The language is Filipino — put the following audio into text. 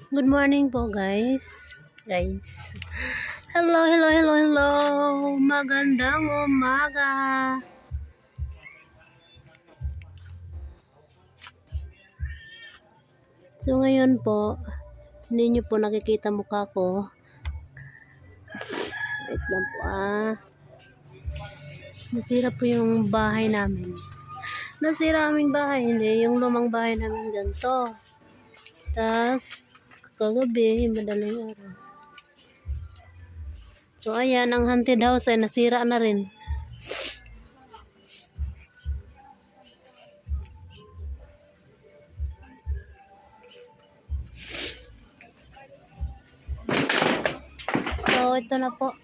Good morning po guys. Hello, hello, hello, hello. Magandang umaga. So ngayon po, hindi nyo po nakikita mukha ko. Wait lang po Nasira po yung bahay namin. Nasira aming bahay, hindi. Yung lumang bahay namin ganito. Tas kagabi, madaling araw. So ayan, ang haunted house ay nasira na rin. So ito na po.